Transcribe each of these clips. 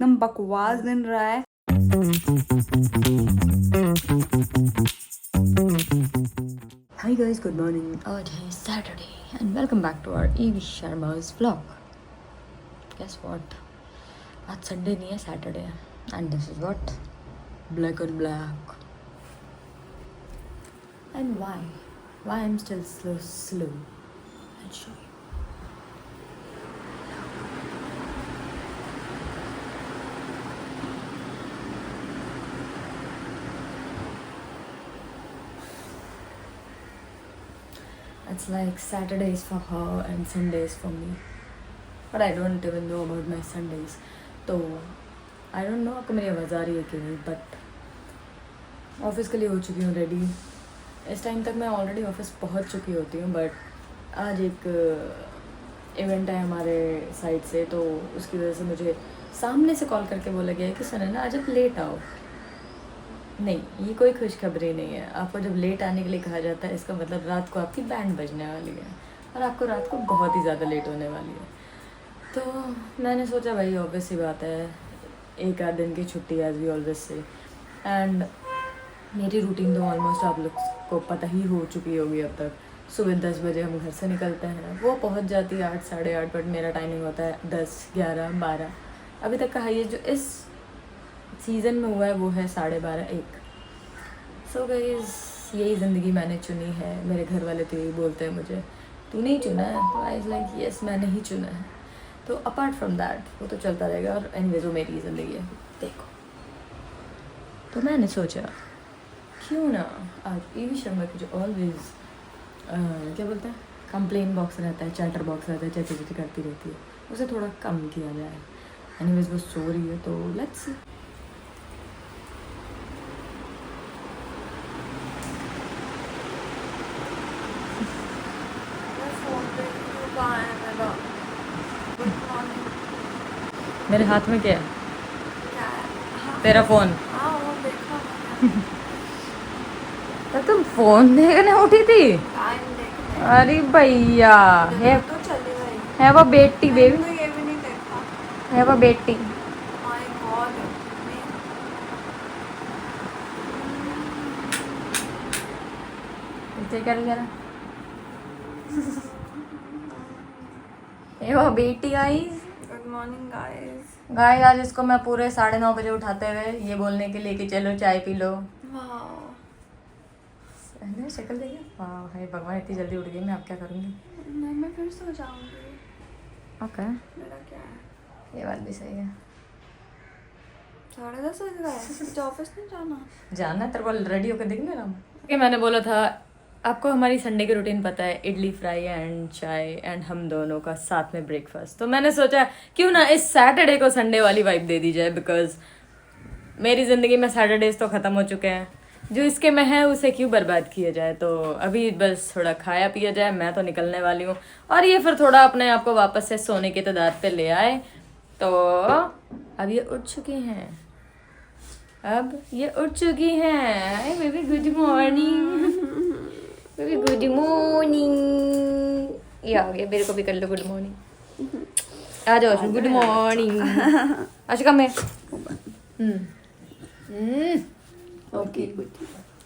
एकदम बकवास दिन रहा है। Hi guys, good morning. आज है Saturday and welcome back to our EV Sharma's vlog. Guess what, आज संडे नहीं है, सैटरडे है and this is what, black on black. And why I am still slow and show you. It's like Saturdays for her and Sundays for me. But I don't even know about my Sundays. तो I don't know आपको मेरी आवाज़ आ रही है कि नहीं, but office के लिए हो चुकी हूँ रेडी। इस टाइम तक मैं ऑलरेडी ऑफिस पहुँच चुकी होती हूँ, बट आज एक इवेंट है हमारे साइड से, तो उसकी वजह से मुझे सामने से कॉल करके बोला गया है कि सनना आज आप लेट आओ। नहीं, ये कोई खुशखबरी नहीं है। आपको जब लेट आने के लिए कहा जाता है, इसका मतलब रात को आपकी बैंड बजने वाली है और आपको रात को बहुत ही ज़्यादा लेट होने वाली है। तो मैंने सोचा भाई ऑब्वियस सी बात है, एक आध दिन की छुट्टी एज वी ऑलवेज से। एंड मेरी रूटीन तो ऑलमोस्ट आप लोग को पता ही हो चुकी होगी अब तक। सुबह 10 बजे हम घर से निकलते हैं, वो पहुंच जाती है 8 साढ़े 8, बट मेरा टाइमिंग होता है 10 11 12। अभी तक का हाईएस्ट जो इस सीज़न में हुआ है वो है 12:30 1। सो गाइस, यही ज़िंदगी मैंने चुनी है। मेरे घर वाले तो यही बोलते हैं मुझे, तूने ही चुना है। तो आई लाइक यस, मैंने ही चुना है। तो अपार्ट फ्रॉम दैट वो तो चलता रहेगा, और एनीवेज वो मेरी ज़िंदगी है। देखो, तो मैंने सोचा क्यों ना आज ईवी शर्मा की जो ऑलवेज क्या बोलते हैं, कंप्लेन बॉक्स रहता है, चैटर बॉक्स रहता है, चैटर करती रहती है, उसे थोड़ा कम किया जाए। एनीवेज वो सो रही है, तो लेट्स सी। मेरे हाथ में क्या है? तेरा फोन। तो तुम फोन देखने उठी थी? अरे भैया, है वो बेटी, बेबी है वो बेटी। क्या रहा है वो बेटी? Guys good morning guys. आज इसको मैं पूरे 9:30 बजे उठाते हुए ये बोलने के लिए कि चलो चाय पी लो। शक्ल देखिए, वाह है भगवान, इतनी जल्दी उठ गई मैं, अब क्या करूँगी? मैं फिर सो जाऊँगी। ओके, मेरा क्या है, ये बात भी सही है। 10:30 बज गए, ऑफिस नहीं जाना तेरे को रेडी होकर दिखने रहा। ओके, मैंने बोला था आपको हमारी संडे की रूटीन पता है, इडली फ्राई एंड चाय एंड हम दोनों का साथ में ब्रेकफास्ट। तो मैंने सोचा क्यों ना इस सैटरडे को संडे वाली वाइब दे दी जाए, बिकॉज मेरी ज़िंदगी में सैटरडेज तो ख़त्म हो चुके हैं। जो इसके में है उसे क्यों बर्बाद किया जाए। तो अभी बस थोड़ा खाया पिया जाए, मैं तो निकलने वाली हूँ, और ये फिर थोड़ा अपने आप को वापस से सोने की तदाद पे ले आए। तो अब ये उठ चुकी हैं, hi baby, good morning baby, good morning. ये आ गया, मेरे को भी कर लो गुड मॉर्निंग। आ जाओ, गुड मॉर्निंग। अच्छा कम है। Okay,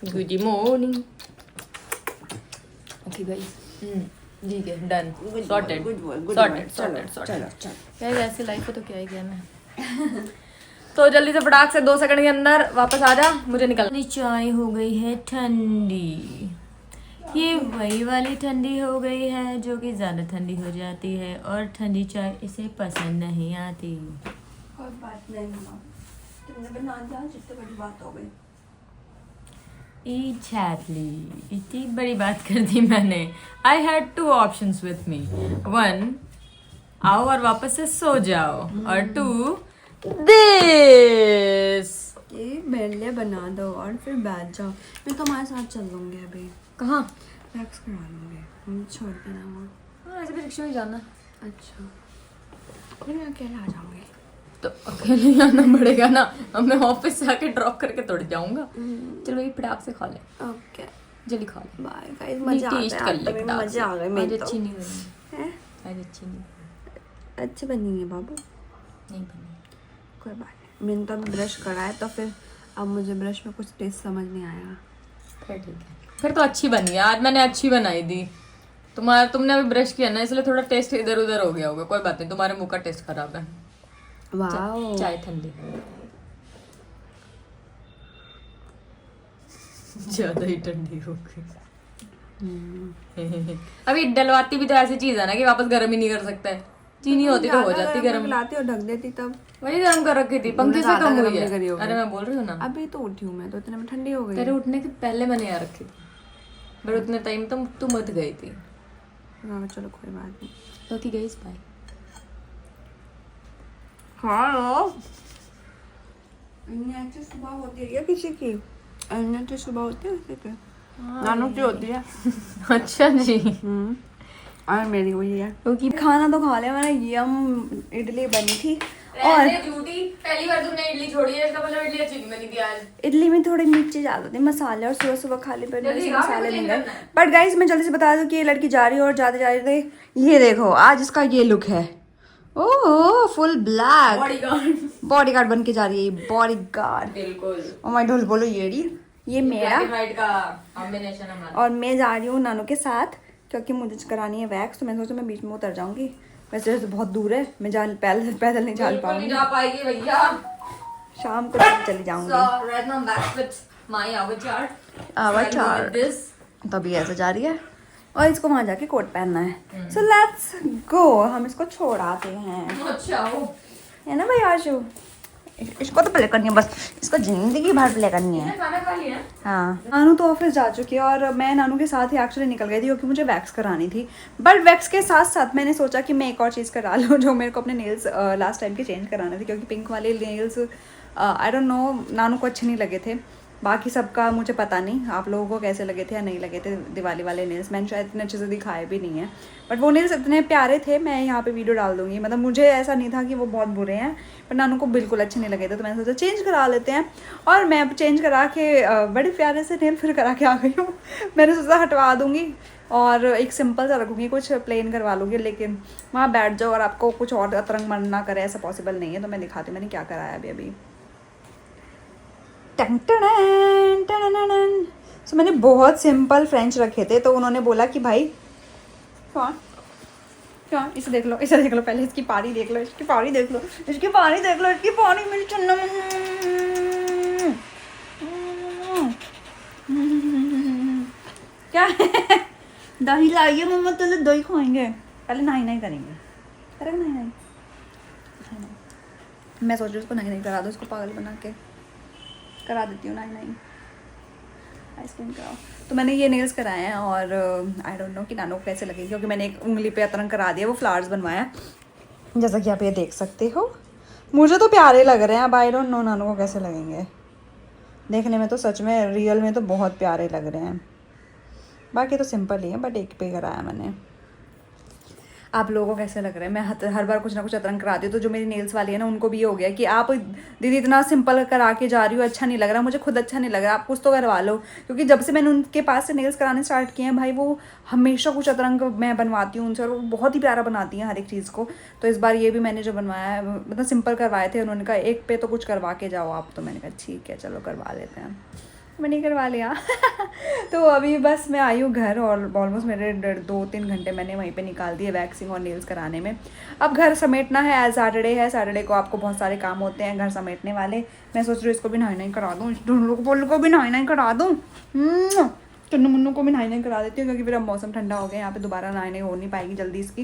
good morning. Okay guys, ठीक है, डन, सॉर्टेड। यार ऐसी लाइफ है तो क्या ही कहना है। तो जल्दी से फटाक से 2 सेकंड के अंदर वापस आ जा, मुझे निकलना। चाय हो गई है ठंडी, ये वही वाली ठंडी हो गई है जो कि ज़्यादा ठंडी हो जाती है, और ठंडी चाय इसे पसंद नहीं आती। कोई बात नहीं माँ, तुमने बना दिया, जितनी बड़ी बात हो गई। Exactly, इतनी बड़ी बात कर दी मैंने। I had 2 options with me, 1 आओ और वापस से सो जाओ, और 2 this ये मेरे लिए बना दो और फिर बैठ जाओ। मैं तुम्हारे साथ चल लूँगी अभी। कहाँ? वैक्स करा लूँगी, हम छोड़ देना वहाँ। ऐसे भी रिक्शा में जाना। अच्छा, फिर मैं अकेले आ जाऊँगी। तो अकेले जाना पड़ेगा ना, अब मैं ऑफिस से आके ड्रॉप करके तोड़ जाऊंगा। चलो ये फटाक से खा ले। ओके, जल्दी खा ले। बाय गाइस, मजा आ गया, मजा आ गया। आज अच्छी नहीं बनी है, आज अच्छी नहीं, अच्छी बनी है बाबू, नहीं बनी। कोई बात नहीं, मैंने तो अभी ब्रश करा है तो फिर अब मुझे ब्रश में कुछ टेस्ट समझ नहीं आएगा। फिर ठीक है, फिर तो अच्छी बनी है आज, मैंने अच्छी बनाई दी। तुमने अभी ब्रश किया ना इसलिए थोड़ा टेस्ट इधर उधर हो गया होगा, कोई बात नहीं, तुम्हारे मुंह का टेस्ट खराब है। वाह, चाय ठंडी ज्यादा ही ठंडी हो गई। अभी डलवाती भी तो ऐसी चीज है ना कि वापस गर्म ही नहीं कर सकते, चीनी होती तो हो जाती गर्म। लाती और ढक देती तब। वही गर्म कर रखी थी, पंखे से कम हुई है। करी होगी। अरे मैं बोल रही हूँ ना, अभी तो उठी हूँ मैं तो इतने में ठंडी हो गई। तेरे उठने के पहले मैंने यहाँ रखी थी, पर उतने टाइम तू मत गई थी। चलो कोई बात नहीं। तो गई बाय। हाँ सुबह होती है क्या किसी की? तो सुबह होती है किसी की? नानू की होती है। अच्छा जी। और मेरी हुई है क्योंकि खाना तो खा लिया मैंने। यम इडली बनी थी और पहली बार तुमने इडली छोड़ी है, इसका मतलब इडली अच्छी नहीं बनी थी आज। इडली में थोड़ी मिर्ची ज्यादा थी, मसाले, और सुबह सुबह खाली पेट में मसाले नहीं गए। बट गाइस मैं जल्दी से बता दूं कि ये लड़की जा रही है और जाते जा रहे थे, ये देखो आज इसका ये लुक है। ओह फुल ब्लैक बॉडीगार्ड बन के जा रही है, बॉडीगार्ड। बिल्कुल। ओ माय गॉड बोलो ये मेरा का कॉम्बिनेशन हमारा। और मैं जा रही हूँ नानू के साथ क्योंकि मुझे करानी है वैक्स, तो मैं सोचा मैं बीच में उतर जाऊंगी। वैसे तो बहुत दूर है, मैं पैदल नहीं चल पाऊंगी, नहीं जा पाएगी भैया। शाम को चली जाऊंगी। तभी ऐसे जा रही है और इसको वहां जाके कोट पहनना है। सो लेट्स गो, हम इसको छोड़ाते हैं। अच्छा है ना भाई आशु? इसको तो प्ले करनी है बस, इसको जिंदगी भर प्ले करनी है। खाना खा लिया? हाँ, नानू तो ऑफिस जा चुकी है और मैं नानू के साथ ही एक्चुअली निकल गई थी क्योंकि मुझे वैक्स करानी थी। बट वैक्स के साथ साथ मैंने सोचा कि मैं एक और चीज़ करा लूँ जो मेरे को अपने नेल्स लास्ट टाइम के चेंज कराने थे, क्योंकि पिंक वाले नेल्स आई डोंट नो नानू को अच्छे नहीं लगे थे। बाकी सबका मुझे पता नहीं आप लोगों को कैसे लगे थे या नहीं लगे थे दिवाली वाले नेल्स। मैंने शायद इतने अच्छे से दिखाए भी नहीं है, बट वो नेल्स इतने प्यारे थे। मैं यहाँ पे वीडियो डाल दूंगी, मतलब मुझे ऐसा नहीं था कि वो बहुत बुरे हैं, पर नानू को बिल्कुल अच्छे नहीं लगे थे, तो मैंने सोचा चेंज करा लेते हैं। और मैं चेंज करा के बड़े प्यारे से नेल फिर करा के आ गई हूँ। मैंने सोचा हटवा दूँगी और एक सिंपल सा रखूँगी, कुछ प्लेन करवा लूँगी, लेकिन वहाँ बैठ जाओ और आपको कुछ और अतरंग मन ना करे, ऐसा पॉसिबल नहीं है। तो मैं दिखाती हूँ मैंने क्या कराया अभी। सो मैंने बहुत सिंपल फ्रेंच रखे थे, तो उन्होंने बोला कि भाई क्या इसे देख लो, इसे देख लो, पहले इसकी पानी देख लो, इसकी पानी देख लो, इसकी पानी देख लो, इसकी पानी मेरी चन्ना। क्या दही लाइए मम्मा, तो दही खाएंगे, पहले नहीं करेंगे। अरे नहीं मैं सोच रही हूँ उसको नहीं करा दो, उसको पागल बना के करा देती हूँ। नहीं आइसक्रीम कराओ। तो मैंने ये नेल्स कराए हैं और आई डोंट नो कि नानू को कैसे लगे, क्योंकि मैंने एक उंगली पे अतरंग करा दिया, वो फ्लावर्स बनवाया जैसा कि आप ये देख सकते हो। मुझे तो प्यारे लग रहे हैं, अब आई डोंट नो नानू को कैसे लगेंगे। देखने में तो सच में रियल में तो बहुत प्यारे लग रहे हैं, बाकी तो सिंपल ही है, बट एक पे कराया मैंने। आप लोगों को कैसे लग रहा है? मैं हर बार कुछ ना कुछ अतरंग कराती हूँ, तो जो मेरी नेल्स वाली है ना उनको भी ये हो गया कि आप दीदी इतना सिंपल करा के जा रही हो, अच्छा नहीं लग रहा, मुझे खुद अच्छा नहीं लग रहा, आप कुछ तो करवा लो। क्योंकि जब से मैंने उनके पास से नेल्स कराने स्टार्ट किए हैं भाई, वो हमेशा कुछ अतरंग मैं बनवाती हूँ उनसे और वो बहुत ही प्यारा बनाती हैं हर एक चीज़ को। तो इस बार ये भी मैंने जो बनवाया है मतलब सिंपल करवाए थे, उन्होंने कहा एक पे तो कुछ करवा के जाओ आप, तो मैंने कहा ठीक है चलो करवा लेते हैं, मैंने करवा लिया। तो अभी बस मैं आई हूँ घर और ऑलमोस्ट मेरे 2-3 घंटे मैंने वहीं पे निकाल दिए वैक्सिंग और नेल्स कराने में। अब घर समेटना है, आज सैटरडे है, सैटरडे को आपको बहुत सारे काम होते हैं घर समेटने वाले। मैं सोच रही हूँ इसको भी नहाई करा दूँ, ढूंढू को भी नहाई करा दूँ, चुन्नू मुन्नू को भी नहाई करा देती हूँ, क्योंकि फिर अब मौसम ठंडा हो गया, यहाँ पर दोबारा नहाने हो नहीं पाएगी जल्दी इसकी।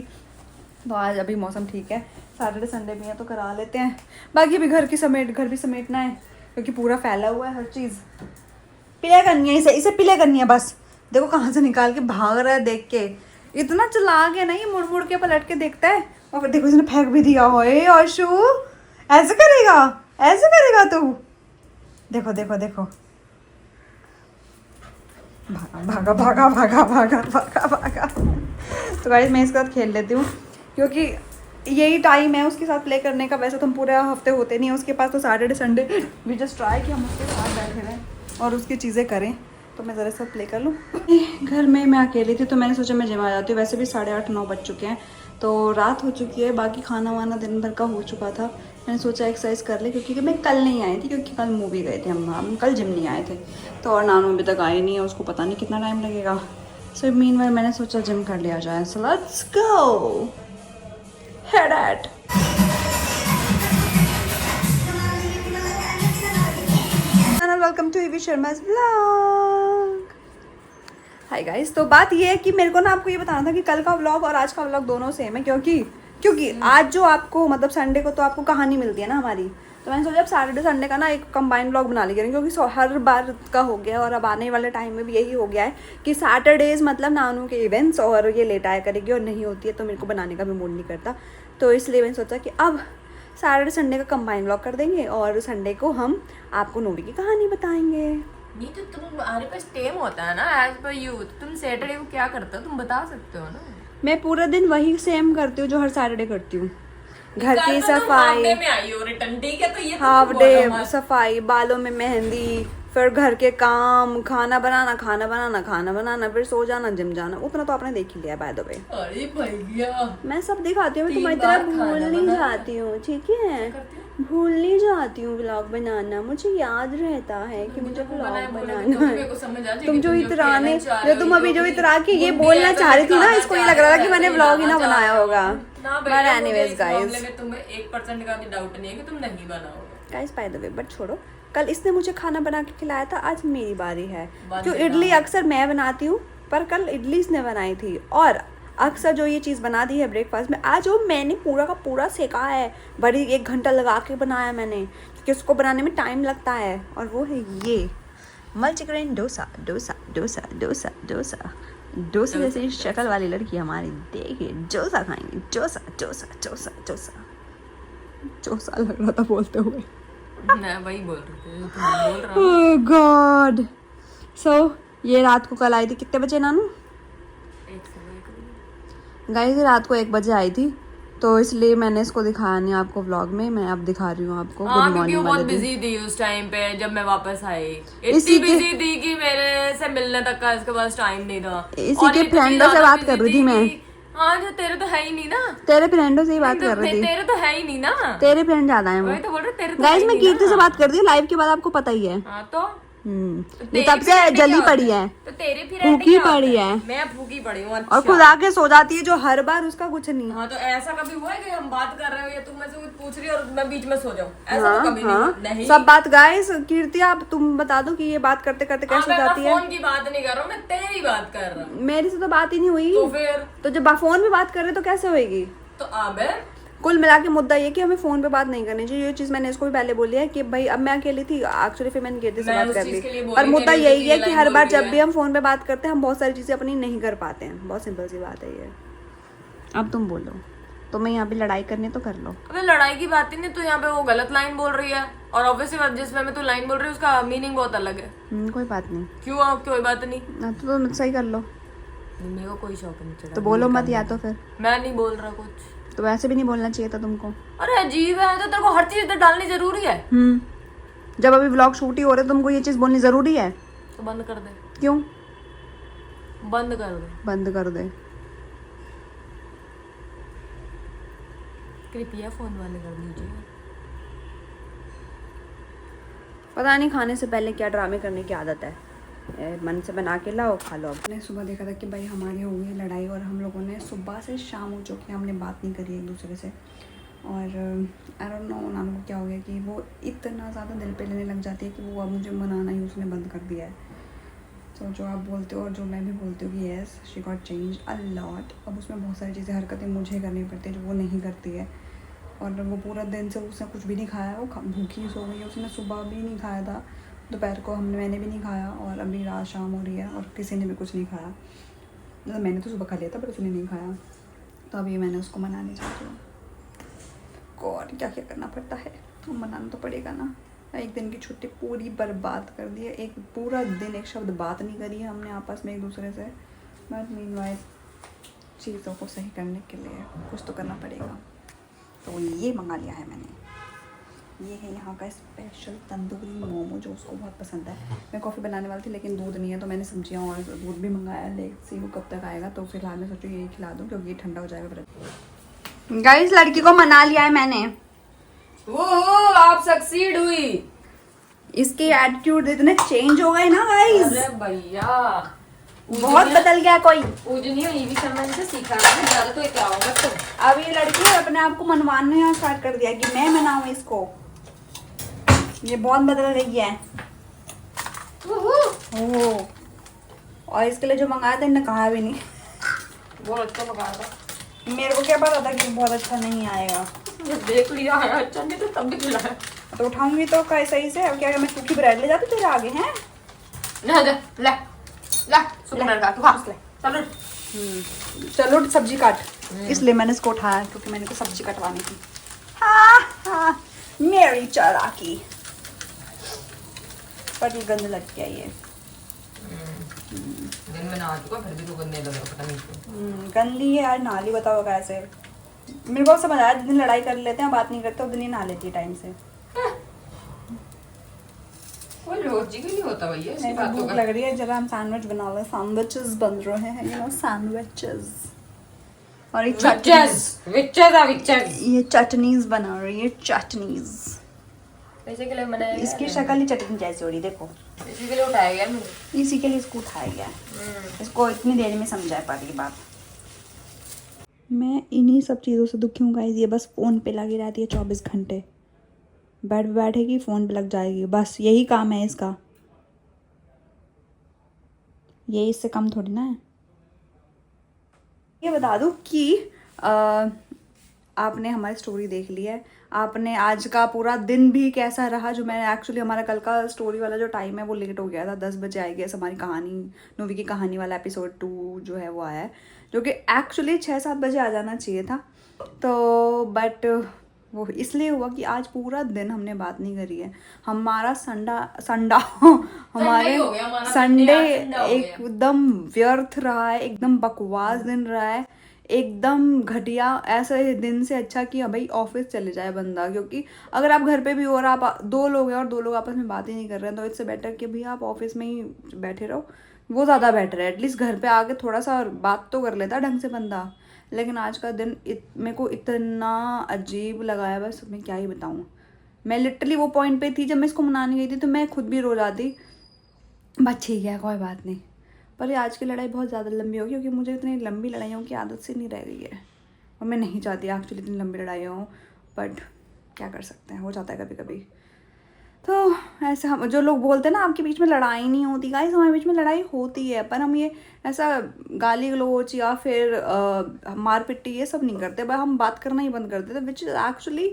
तो आज अभी मौसम ठीक है, सैटरडे संडे भी है तो करा लेते हैं। बाकी अभी घर भी समेटना है, क्योंकि पूरा फैला हुआ है हर चीज़। पिले करनी है इसे पिले करनी है बस। देखो कहाँ से निकाल के भाग रहा है, देख के इतना चला गया ना, ये मुड़ मुड़ के पलट के देखता है। और फिर देखो इसने फेंक भी दिया। ओए आशु ऐसे करेगा तू? देखो देखो देखो, भागा भागा भागा भागा भागा भागा। तो गाइस मैं इसके साथ खेल लेती हूँ, क्योंकि यही टाइम है उसके साथ प्ले करने का। वैसे तो हम पूरे हफ्ते होते नहीं है उसके पास, तो Saturday Sunday we just try कि हम उसके साथ बैठे रहें और उसकी चीज़ें करें। तो मैं ज़रा सब प्ले कर लूँ। घर में मैं अकेली थी तो मैंने सोचा मैं जिम आ जाती हूँ। वैसे भी 8:30-9 बज चुके हैं, तो रात हो चुकी है, बाकी खाना वाना दिन भर का हो चुका था। मैंने सोचा एक्सरसाइज कर ले, क्योंकि मैं कल नहीं आई थी, क्योंकि कल मूवी गए थे हम कल जिम नहीं आए थे। तो और नानू अभी तक आई नहीं है, उसको पता नहीं कितना टाइम लगेगा। सो मीनवाइल मैंने सोचा जिम कर लिया जाए। So let's go head at. Welcome to EV Sharma's vlog. Hi guys, तो बात ये है कि मेरे को ना आपको ये बताना था कि कल का व्लॉग और आज का व्लॉग दोनों सेम है, क्योंकि आज जो आपको मतलब संडे को तो आपको कहानी मिलती है ना हमारी, तो मैंने सोचा अब सैटरडे संडे का ना एक कंबाइन व्लॉग बना लिया, क्योंकि हर बार का हो गया और अब आने वाले टाइम में भी यही हो गया है कि सैटरडेज मतलब नानू के इवेंट्स और ये लेट आया करेगी और नहीं होती है, तो मेरे को बनाने का भी मूड नहीं करता। तो इसलिए मैंने सोचा कि अब सैटरडे संडे का कंबाइन व्लॉग कर देंगे और संडे को हम आपको नोवी की कहानी बताएंगे। नहीं तो तुम्हारे पास टाइम होता है ना एज पर यू, तुम सैटरडे को क्या करते हो तुम बता सकते हो ना। मैं पूरा दिन वही सेम करती हूँ जो हर सैटरडे करती हूँ। घर की सफाई, हाफ डे सफाई, बालों में मेहंदी, फिर घर के काम, खाना बनाना, फिर सो जाना, जिम जाना। उतना तो आपने देख ही लिया बाय द वे। अरे भैया मैं सब दिखाती हूँ, मैं तुम्हारी तरह भूल नहीं जाती हूँ, ठीक है? भूल नहीं जाती हूँ व्लॉग बनाना, मुझे याद रहता है कि मुझे व्लॉग बनाना है। तुम जो इतराने, जो तुम अभी जो इतरा के ये बोलना चाह रही थी ना, इसको ये लग रहा था कि मैंने व्लॉग ही ना बनाया होगा। बट एनीवेज गाइस, तुम्हें 1% का भी डाउट नहीं है कि तुम नहीं बनाओगे guys. By the way, but छोड़ो, कल इसने मुझे खाना बना के खिलाया था, आज मेरी बारी है। क्यों इडली अक्सर मैं बनाती हूँ, पर कल इडली इसने बनाई थी। और अक्सर जो ये चीज़ बना दी है ब्रेकफास्ट में, आज वो मैंने पूरा का पूरा सेका है। बड़ी 1 घंटा लगा के बनाया मैंने, क्योंकि उसको बनाने में टाइम लगता है। और वो है ये मल्टीग्रेन डोसा। डोसा डोसा डोसा डोसा डोसा जैसी शक्ल वाली लड़की हमारी, देखिए डोसा खाएंगे। डोसा डोसा डोसा डोसा डोसा लग रहा था बोलते हुए। मैं वही बोल रही थी। ओह गॉड। सो ये रात को कल आई थी, कितने बजे नानू? गाइस रात को 1 बजे आई थी, तो इसलिए मैंने इसको दिखाया नहीं आपको व्लॉग में। मैं अब दिखा रही हूँ आपको। गुड मॉर्निंग वाले दिन बिजी थी उस टाइम पे जब मैं वापस आई, इतनी बिजी थी कि मेरे से मिलने तक का इसके पास टाइम नहीं था। इसी के फ्रेंडों से बात कर रही थी मैं। हाँ जो तेरे तो है ही नहीं ना, तेरे फ्रेंडों से ही बात कर रही थी। तेरे तो है ही नहीं ना, तेरे फ्रेंड ज्यादा है वो। तो बोल रहे तेरे तो गाइस मैं कीर्ति से बात कर रही हूँ लाइव के बाद, आपको पता ही है। हाँ तो ये तब से जली पड़ी है, तो तेरी भूखी पड़ी है। मैं भूखी पड़ी हूँ और खुद आके सो जाती है, जो हर बार उसका कुछ नहीं। हाँ तो ऐसा कभी हुआ है कि हम बात कर रहे हो या तुम मुझसे कुछ पूछ रही हो और मैं बीच में सो जाऊँ? ऐसा तो कभी नहीं। सब बात गाइस, कीर्ति आप तुम बता दो कि ये बात करते करते कैसे जाती है। फोन की बात नहीं कर रहा हूँ, मैं तेरी बात कर रहा हूँ। मेरी से तो बात ही नहीं हुई। तो फिर तो जब फोन पे बात कर रहे तो कैसे होगी? तो अब कुल मिला के मुद्दा ये कि हमें फोन पे बात नहीं करनी चाहिए। ये चीज़ मैंने इसको भी पहले बोली है कि भाई अब मैं अकेली थी एक्चुअली, फिर मैंने कीर्ति से बात कर ली। पर मुद्दा यही है कि हर बार जब भी हम फोन पे बात करते हैं हम बहुत सारी चीज़ें अपनी नहीं कर पाते हैं। बहुत सिंपल सी बात है ये। अब तुम बोलो, तुम्हें यहाँ पे लड़ाई करनी तो कर लो। अबे लड़ाई की बात ही नहीं, तू यहाँ पे वो गलत लाइन बोल रही है और ऑब्वियसली जिसमें तू लाइन बोल रही है उसका मीनिंग बहुत अलग है। कोई बात नहीं। क्यों? कोई बात नहीं तो मुझसे ही कर लो। मेरे को कोई शौक नहीं, तो बोलो मत, या तो फिर मैं नहीं बोल रहा कुछ। तो वैसे भी नहीं बोलना चाहिए था तुमको। अरे अजीब है, तो तेरे को हर चीज इधर डालनी जरूरी है। जब अभी व्लॉग शूट ही हो रहे तुमको ये चीज बोलनी जरूरी है? तो बंद कर दे। क्यों बंद कर दे? बंद कर दे। कृपया फोन वाले कर दीजिए। पता नहीं खाने से पहले क्या ड्रामे करने की आदत है। मन से बना के लाओ, खा लो। मैंने सुबह देखा था कि भाई हमारी हो गई लड़ाई और हम लोगों ने सुबह से शाम हो चुकी है, हमने बात नहीं करी एक दूसरे से। और आई डोंट नो नानू को क्या हो गया कि वो इतना ज़्यादा दिल पे लेने लग जाती है कि वो अब मुझे मनाना ही उसने बंद कर दिया है। तो जो आप बोलते हो और जो मैं भी बोलती हूँ कि yes she got change a lot. अब उसमें बहुत सारी चीज़ें हरकतें मुझे करनी पड़ती है जो वो नहीं करती है। और वो पूरा दिन से उसने कुछ भी नहीं खाया, वो भूखी सो गई है। उसने सुबह भी नहीं खाया था, दोपहर को मैंने भी नहीं खाया, और अभी रात शाम हो रही है और किसी ने भी कुछ नहीं खाया। मतलब मैंने तो सुबह खा लिया था पर उसने नहीं खाया। तो अभी मैंने उसको मनाने चाहती हूँ। और क्या क्या करना पड़ता है, तो मनाना तो पड़ेगा ना। एक दिन की छुट्टी पूरी बर्बाद कर दी है, एक पूरा दिन एक शब्द बात नहीं करी है हमने आपस में एक दूसरे से। बट मीनवाइल चीज़ों को सही करने के लिए कुछ तो करना पड़ेगा। तो ये मंगा लिया है मैंने, ये है यहाँ का स्पेशल तंदूरी मोमो जो उसको बहुत पसंद है। मैं कॉफ़ी बनाने वाली थी लेकिन दूध नहीं है, तो मैंने सब्जियाँ और दूध भी मंगाया। लेट सी वो कब तक आएगा, तो फिलहाल मैं सोचूँ यही खिला दूँ क्योंकि ये ठंडा हो जाएगा फिर। गाइस लड़की को मना लिया है मैंने। वो आप सक्सीड हुई। इसके एटीट्यूड इतने चेंज हो गए ना गाइस, अरे भैया बहुत बदल गया कोई। पूजनी ये भी शर्मा से सीखा है, ज्यादा तो क्या होगा तुम। अब ये लड़की अपने आप को मनवाना स्टार्ट कर दिया कि मैं मनाऊं इसको। ये बहुत बदल रही है। ओह, और इसके लिए जो मंगाया था इन्हें कहा भी नहीं। बहुत अच्छा मंगाया था। मेरे को क्या पता था कि बहुत अच्छा नहीं आएगा। देख लिया है अच्छा नहीं तो तब भी खिलाया। तो उठाऊंगी तो क्या सही से? अब क्या मैं सूखी ब्रेड ले जाती तेरे आगे हैं? ले जा ले ले सुपर का तू खा ले चलो। चलो सब्जी काट। इसलिए मैंने इसको उठाया क्योंकि मैंने को सब्जी कटवानी थी। हाँ हाँ मेरी चालाकी। पर ये गंद लग गया ये। दिन में नहा चुका फिर भी तो गंदे लग रहा पता नहीं क्यों। गंदी है यार, नाली बताओ कैसे। मेरे को समझ आया, जिस दिन लड़ाई कर लेते हैं बात नहीं करते उस दिन ही नहा लेती है टाइम से। कोई लॉजिक ही नहीं होता भैया ऐसी नहीं तो बातों भूख का। लग रही है, जरा हम सैंडविच बना लें। सैंडविचेस बन रहे हैं, यू नो सैंडविचेस। और ये विचेस ये चटनीज बना रही है, चटनीज। पैसे के लिए बनाया गया इसकी है। शक्ल ही चटनी जैसी हो रही, देखो। इसी के लिए उठाया गया मुझे। इसी के लिए इसको उठाया गया। इसको इतनी देर में समझा पा रही बात। मैं इन्हीं सब चीज़ों से दुखी हूँ गाइस। ये बस फ़ोन पे लगी रहती है 24 घंटे। बेड पे बैठेगी फ़ोन पे लग जाएगी, बस यही काम है इसका। ये इससे कम थोड़ी ना है। ये बता दूँ कि आपने हमारी स्टोरी देख ली है। आपने आज का पूरा दिन भी कैसा रहा, जो मैंने एक्चुअली हमारा कल का स्टोरी वाला जो टाइम है वो लेट हो गया था। 10 बजे आई गया हमारी कहानी, मूवी की कहानी वाला एपिसोड 2 जो है वो आया है, जो कि एक्चुअली 6-7 बजे आ जाना चाहिए था। तो बट वो इसलिए हुआ कि आज पूरा दिन हमने बात नहीं करी है। हमारा संडा हमारे हो गया हमारा संडे आज संडा हो गया। एकदम व्यर्थ रहा है, एकदम बकवास दिन रहा है, एकदम घटिया। ऐसे दिन से अच्छा कि भाई ऑफिस चले जाए बंदा, क्योंकि अगर आप घर पे भी हो और आप 2 लोग हैं और 2 लोग आपस में बात ही नहीं कर रहे हैं तो इससे बेटर कि भाई आप ऑफिस में ही बैठे रहो, वो ज़्यादा बेटर है। एटलीस्ट घर पे आके थोड़ा सा बात तो कर लेता ढंग से बंदा। लेकिन आज का दिन मेरे को इतना अजीब लगा है, बस मैं क्या ही बताऊँ। मैं लिटरली वो पॉइंट पे थी, जब मैं इसको मनाने गई थी तो मैं खुद भी रो जाती। बस ठीक है कोई बात नहीं। पर ये आज की लड़ाई बहुत ज़्यादा लंबी होगी, क्योंकि मुझे इतनी लंबी लड़ाइयों की आदत से नहीं रह गई है और मैं नहीं चाहती एक्चुअली इतनी लंबी लड़ाइयाँ हों, बट क्या कर सकते हैं, हो जाता है कभी कभी। तो ऐसे हम जो लोग बोलते हैं ना आपके बीच में लड़ाई नहीं होती, गाइस हमारे बीच में लड़ाई होती है, पर हम ये ऐसा गाली गलौज या फिर मार पिट्टी ये सब नहीं करते, बस हम बात करना ही बंद कर देते, which is actually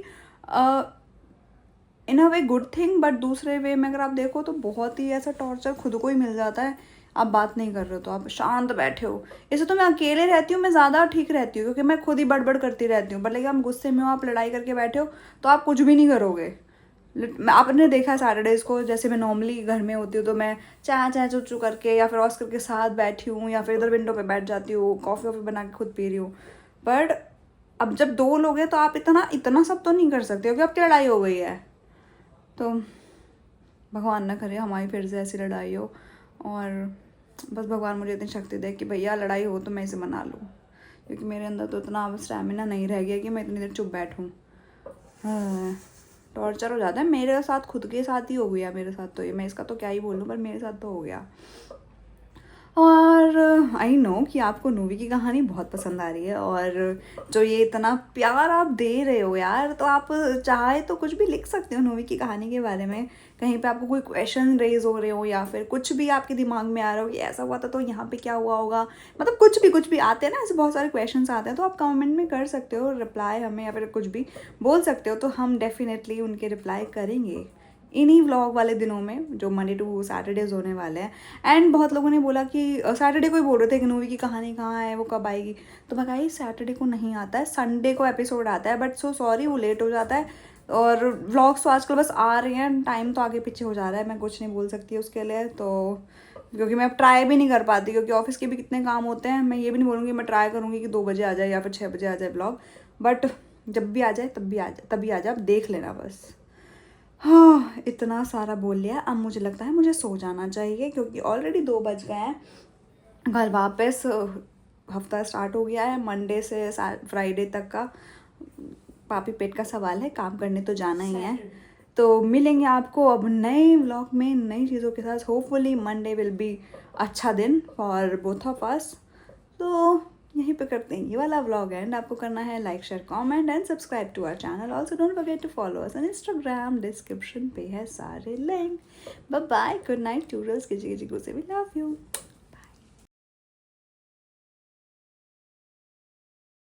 in a way good thing. But दूसरे वे में अगर आप देखो तो बहुत ही ऐसा टॉर्चर खुद को ही मिल जाता है। आप बात नहीं कर रहे हो तो आप शांत बैठे हो। इसे तो मैं अकेले रहती हूँ, मैं ज़्यादा ठीक रहती हूँ क्योंकि मैं खुद ही बड़बड़ करती रहती हूँ। बट लेकिन आप गुस्से में हो, आप लड़ाई करके बैठे हो तो आप कुछ भी नहीं करोगे। आपने देखा है सैटरडेज़ को, जैसे मैं नॉर्मली घर में होती हूँ तो मैं चाय चाय चू चू करके या फिर ऑस्कर के साथ बैठी हूँ या फिर इधर विंडो पे बैठ जाती हूँ, कॉफ़ी वॉफ़ी बना के खुद पी रही हूँ। बट अब जब 2 लोग हैं तो आप इतना सब तो नहीं कर सकते क्योंकि आपकी लड़ाई हो गई है। तो भगवान ना करे हमारी फिर से ऐसी लड़ाई हो, और बस भगवान मुझे इतनी शक्ति दे कि भैया लड़ाई हो तो मैं इसे मना लूँ, क्योंकि मेरे अंदर तो इतना स्टैमिना नहीं रह गया कि मैं इतनी देर चुप बैठूँ। टॉर्चर हो जाता है मेरे साथ, खुद के साथ ही हो गया मेरे साथ तो। ये मैं इसका तो क्या ही बोलूँ, पर मेरे साथ तो हो गया। और आई नो कि आपको नूवी की कहानी बहुत पसंद आ रही है, और जो ये इतना प्यार आप दे रहे हो यार, तो आप चाहे तो कुछ भी लिख सकते हो नूवी की कहानी के बारे में। कहीं पे आपको कोई क्वेश्चन रेज हो रहे हो या फिर कुछ भी आपके दिमाग में आ रहा हो कि ऐसा हुआ था तो यहाँ पे क्या हुआ होगा, मतलब कुछ भी आते हैं ना, ऐसे बहुत सारे क्वेश्चंस आते हैं, तो आप कमेंट में कर सकते हो रिप्लाई हमें, या फिर कुछ भी बोल सकते हो, तो हम डेफिनेटली उनके रिप्लाई करेंगे इन्हीं व्लॉग वाले दिनों में जो मंडे टू सैटरडेज होने वाले हैं। एंड बहुत लोगों ने बोला कि सैटरडे को ही बोल रहे थे कि नूवी की कहानी कहाँ है, वो कब आएगी। तो मैं कहा सैटरडे को नहीं आता है, संडे को एपिसोड आता है, बट सो सॉरी वो लेट हो जाता है। और व्लॉग्स तो आजकल बस आ रहे हैं, टाइम तो आगे पीछे हो जा रहा है, मैं कुछ नहीं बोल सकती उसके लिए। तो क्योंकि मैं अब ट्राई भी नहीं कर पाती, क्योंकि ऑफिस के भी कितने काम होते हैं। मैं ये भी नहीं बोलूँगी मैं ट्राई करूँगी कि 2 बजे आ जाए या फिर 6 बजे आ जाए व्लॉग, बट जब भी आ जाए तभी आ जाए, आप देख लेना बस। हाँ इतना सारा बोल लिया, अब मुझे लगता है मुझे सो जाना चाहिए, क्योंकि ऑलरेडी 2 बज गए हैं। कल वापस हफ्ता स्टार्ट हो गया है, मंडे से फ्राइडे तक का। पापी पेट का सवाल है, काम करने तो जाना ही है। तो मिलेंगे आपको अब नए व्लॉग में नई चीज़ों के साथ। होपफुली मंडे विल बी अच्छा दिन फॉर बोथ ऑफ अस। तो यहीं पे करते हैं ये वाला व्लॉग एंड। आपको करना है like share comment and subscribe to our channel. Also don't forget to follow us on Instagram, description पे है सारे link. Bye bye, good night टूरल्स, किसी किसी को से भी लव यू।